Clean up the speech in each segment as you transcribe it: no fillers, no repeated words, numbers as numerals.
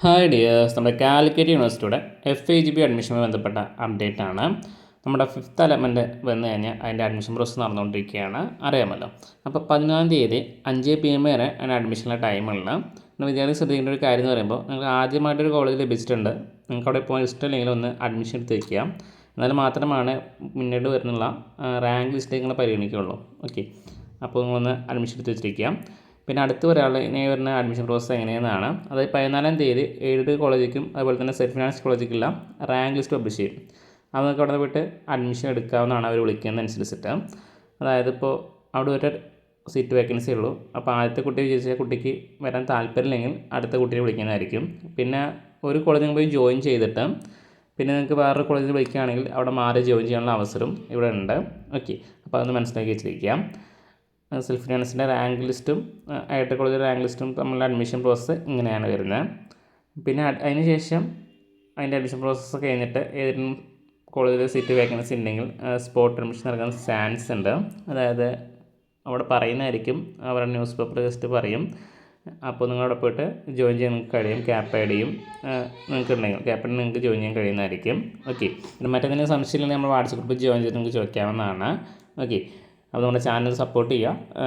Hi dears, നമ്മുടെ കാലിക്കറ്റ് യൂണിവേഴ്സിറ്റിയുടെ FIGP അഡ്മിഷനുമായി ബന്ധപ്പെട്ട അപ്ഡേറ്റ് ആണ്. നമ്മുടെ ഫിഫ്ത്ത് അലോട്ട്മെൻറ്റ് വന്നു കഴിഞ്ഞാൽ അതിൻ്റെ അഡ്മിഷൻ പ്രോസസ്സ് നടന്നുകൊണ്ടിരിക്കുകയാണ്, അറിയാമല്ലോ. അപ്പോൾ 11-ാം തീയതി 5 PM വരെ അതിന് അഡ്മിഷനുള്ള ടൈമുള്ള വിദ്യാർത്ഥി ശ്രദ്ധിക്കേണ്ട ഒരു കാര്യം എന്ന് പറയുമ്പോൾ, നിങ്ങൾക്ക് ആദ്യമായിട്ടൊരു കോളേജ് ലഭിച്ചിട്ടുണ്ട്, നിങ്ങൾക്ക് അവിടെ പോകാൻ ഇഷ്ടമില്ലെങ്കിൽ ഒന്ന് അഡ്മിഷൻ എടുത്ത് വയ്ക്കുക. എന്നാൽ മാത്രമാണ് പിന്നീട് വരുന്നുള്ള റാങ്ക് ലിസ്റ്റ് നിങ്ങൾ പരിഗണിക്കുകയുള്ളൂ. ഓക്കെ, അപ്പോൾ നിങ്ങളൊന്ന് അഡ്മിഷൻ എടുത്ത് വെച്ചിരിക്കുക. പിന്നെ അടുത്ത് ഒരാൾ ഇനി വരുന്ന അഡ്മിഷൻ പ്രോസസ്സ് എങ്ങനെയെന്നാണ്. അതായത് 14-ാം തീയതി എയ്ഡഡ് കോളേജിലേക്കും അതുപോലെ തന്നെ സെൽഫ് ഫിനാൻസ് കോളേജിലേക്കെല്ലാം റാങ്ക് ലിസ്റ്റ് പബ്ലിഷ് ചെയ്യും. അത് നമുക്ക് അവിടെ പോയിട്ട് അഡ്മിഷൻ എടുക്കാവുന്നതാണ് അവർ വിളിക്കുന്നതനുസരിച്ചിട്ട്. അതായത് ഇപ്പോൾ അവിടെ ഒരു സീറ്റ് വേക്കൻസി ഉള്ളൂ. അപ്പോൾ ആദ്യത്തെ കുട്ടി വിജയിച്ച കുട്ടിക്ക് വരാൻ താല്പര്യമില്ലെങ്കിൽ അടുത്ത കുട്ടിയെ വിളിക്കുന്നതായിരിക്കും. പിന്നെ ഒരു കോളേജിൽ പോയി ജോയിൻ ചെയ്തിട്ട് പിന്നെ നിങ്ങൾക്ക് വേറൊരു കോളേജിൽ വിളിക്കുകയാണെങ്കിൽ അവിടെ മാറി ജോയിൻ ചെയ്യാനുള്ള അവസരം ഇവിടെ ഉണ്ട്. ഓക്കെ, അപ്പോൾ അതൊന്ന് മനസ്സിലാക്കി വെച്ചിരിക്കാം. സെൽഫ് ഫിനാൻസിൻ്റെ റാങ്ക് ലിസ്റ്റും എയ്ഡഡ് കോളേജിൻ്റെ റാങ്ക് ലിസ്റ്റും തമ്മിലുള്ള അഡ്മിഷൻ പ്രോസസ്സ് ഇങ്ങനെയാണ് വരുന്നത്. പിന്നെ അതിന് ശേഷം അതിൻ്റെ അഡ്മിഷൻ പ്രോസസ്സ് കഴിഞ്ഞിട്ട് ഏതെങ്കിലും കോളേജിൽ സീറ്റ് വേക്കൻസി ഉണ്ടെങ്കിൽ സ്പോട്ട് അഡ്മിഷൻ നൽകാൻ ചാൻസ് ഉണ്ട്. അതായത് അവിടെ പറയുന്നതായിരിക്കും, അവരുടെ ന്യൂസ് പേപ്പർ ജസ്റ്റ് പറയും. അപ്പോൾ നിങ്ങളവിടെ പോയിട്ട് ജോയിൻ ചെയ്യാൻ നിങ്ങൾക്ക് കഴിയും. ക്യാപ് ഐ ഡിയും നിങ്ങൾക്ക് ഉണ്ടെങ്കിൽ ക്യാപ് ഐ ഡി നിങ്ങൾക്ക് ജോയിൻ ചെയ്യാൻ കഴിയുന്നതായിരിക്കും. ഓക്കെ, പിന്നെ മറ്റെന്തെങ്കിലും സംശയമില്ലെങ്കിൽ നമ്മൾ വാട്സപ്പ് ഗ്രൂപ്പിൽ ജോയിൻ ചെയ്ത് നിങ്ങൾക്ക് ചോദിക്കാവുന്നതാണ്. ഓക്കെ, അപ്പോൾ നമ്മുടെ ചാനൽ സപ്പോർട്ട് ചെയ്യുക.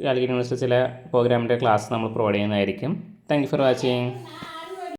കാലിക്കറ്റ് യൂണിവേഴ്സിറ്റി ചില പ്രോഗ്രാമിൻ്റെ ക്ലാസ് നമ്മൾ പ്രൊവൈഡ് ചെയ്യുന്നതായിരിക്കും. Thank you for watching.